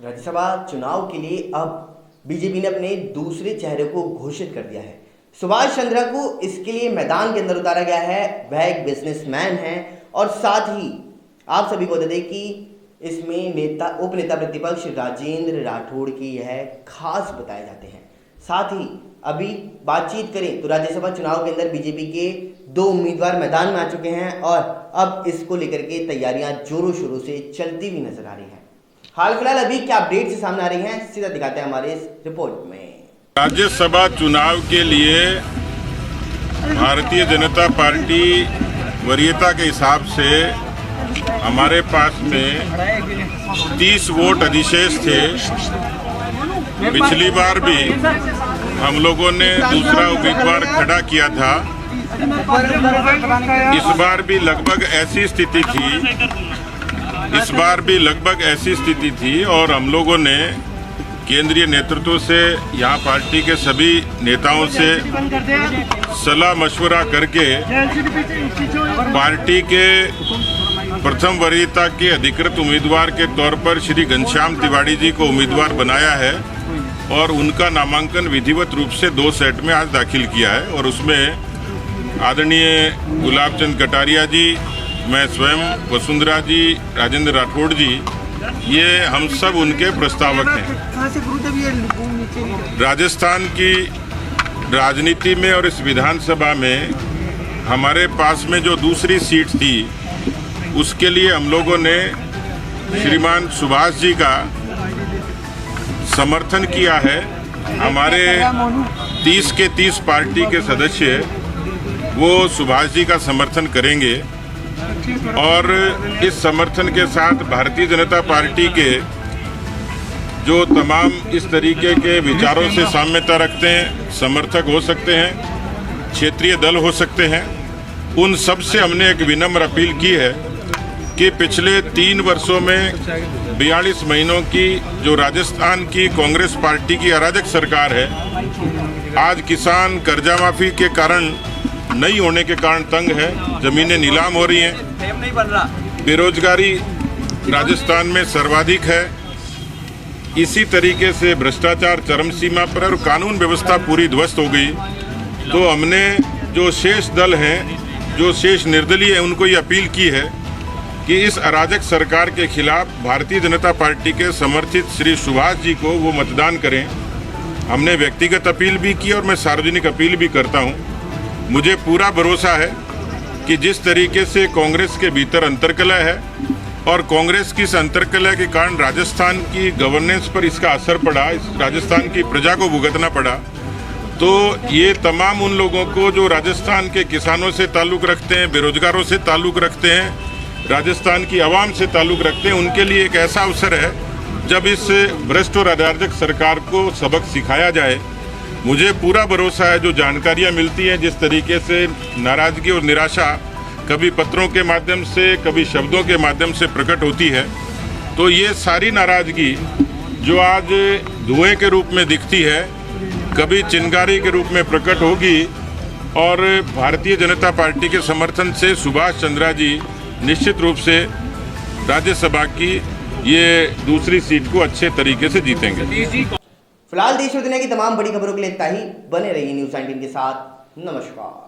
राज्यसभा चुनाव के लिए अब बीजेपी ने अपने दूसरे चेहरे को घोषित कर दिया है। सुभाष चंद्रा को इसके लिए मैदान के अंदर उतारा गया है। वह एक बिजनेसमैन है और साथ ही आप सभी को बता दें कि इसमें उपनेता प्रतिपक्ष राजेंद्र राठौड़ की यह खास बताए जाते हैं। साथ ही अभी बातचीत करें तो राज्यसभा चुनाव के अंदर बीजेपी के 2 उम्मीदवार मैदान में आ चुके हैं और अब इसको लेकर के तैयारियां जोरों शोरों से चलती हुई नजर आ रही हैं। हाल फिलहाल अभी क्या अपडेट से सामने आ रही हैं, सीधा दिखाते हैं हमारे इस रिपोर्ट में। राज्यसभा चुनाव के लिए भारतीय जनता पार्टी वरीयता के हिसाब से हमारे पास में 30 वोट अधिशेष थे। पिछली बार भी हम लोगों ने दूसरा उम्मीदवार खड़ा किया था। इस बार भी लगभग ऐसी स्थिति थी और हम लोगों ने केंद्रीय नेतृत्व से यहाँ पार्टी के सभी नेताओं से सलाह मशवरा करके पार्टी के प्रथम वरीयता के अधिकृत उम्मीदवार के तौर पर श्री घनश्याम तिवारी जी को उम्मीदवार बनाया है और उनका नामांकन विधिवत रूप से 2 सेट में आज दाखिल किया है। और उसमें आदरणीय गुलाबचंद कटारिया जी, मैं स्वयं, वसुंधरा जी, राजेंद्र राठौड़ जी, ये हम सब उनके प्रस्तावक हैं। राजस्थान की राजनीति में और इस विधानसभा में हमारे पास में जो दूसरी सीट थी उसके लिए हम लोगों ने श्रीमान सुभाष जी का समर्थन किया है। हमारे 30 के 30 पार्टी के सदस्य वो सुभाष जी का समर्थन करेंगे और इस समर्थन के साथ भारतीय जनता पार्टी के जो तमाम इस तरीके के विचारों से साम्यता रखते हैं, समर्थक हो सकते हैं, क्षेत्रीय दल हो सकते हैं, उन सब से हमने एक विनम्र अपील की है कि पिछले 3 वर्षों में 42 महीनों की जो राजस्थान की कांग्रेस पार्टी की अराजक सरकार है, आज किसान कर्जा माफी के कारण नहीं होने के कारण तंग है, जमीनें नीलाम हो रही हैं, बेरोजगारी राजस्थान में सर्वाधिक है, इसी तरीके से भ्रष्टाचार चरम सीमा पर और कानून व्यवस्था पूरी ध्वस्त हो गई। तो हमने जो शेष दल हैं, जो शेष निर्दलीय हैं, उनको ये अपील की है कि इस अराजक सरकार के खिलाफ भारतीय जनता पार्टी के समर्थित श्री सुभाष जी को वो मतदान करें। हमने व्यक्तिगत अपील भी की और मैं सार्वजनिक अपील भी करता हूं। मुझे पूरा भरोसा है कि जिस तरीके से कांग्रेस के भीतर अंतर्कलह है और कांग्रेस की इस अंतर्कलह के कारण राजस्थान की गवर्नेंस पर इसका असर पड़ा, इस राजस्थान की प्रजा को भुगतना पड़ा, तो ये तमाम उन लोगों को जो राजस्थान के किसानों से ताल्लुक़ रखते हैं, बेरोजगारों से ताल्लुक़ रखते हैं, राजस्थान की आवाम से ताल्लुक़ रखते हैं, उनके लिए एक ऐसा अवसर है जब इस भ्रष्ट और अराजक सरकार को सबक सिखाया जाए। मुझे पूरा भरोसा है, जो जानकारियां मिलती हैं, जिस तरीके से नाराज़गी और निराशा कभी पत्रों के माध्यम से, कभी शब्दों के माध्यम से प्रकट होती है, तो ये सारी नाराज़गी जो आज धुएं के रूप में दिखती है, कभी चिंगारी के रूप में प्रकट होगी और भारतीय जनता पार्टी के समर्थन से सुभाष चंद्रा जी निश्चित रूप से राज्यसभा की ये दूसरी सीट को अच्छे तरीके से जीतेंगे। फिलहाल देश और दुनिया की तमाम बड़ी खबरों के लिए इतना ही। बने रहिए न्यूज़ 19 के साथ। नमस्कार।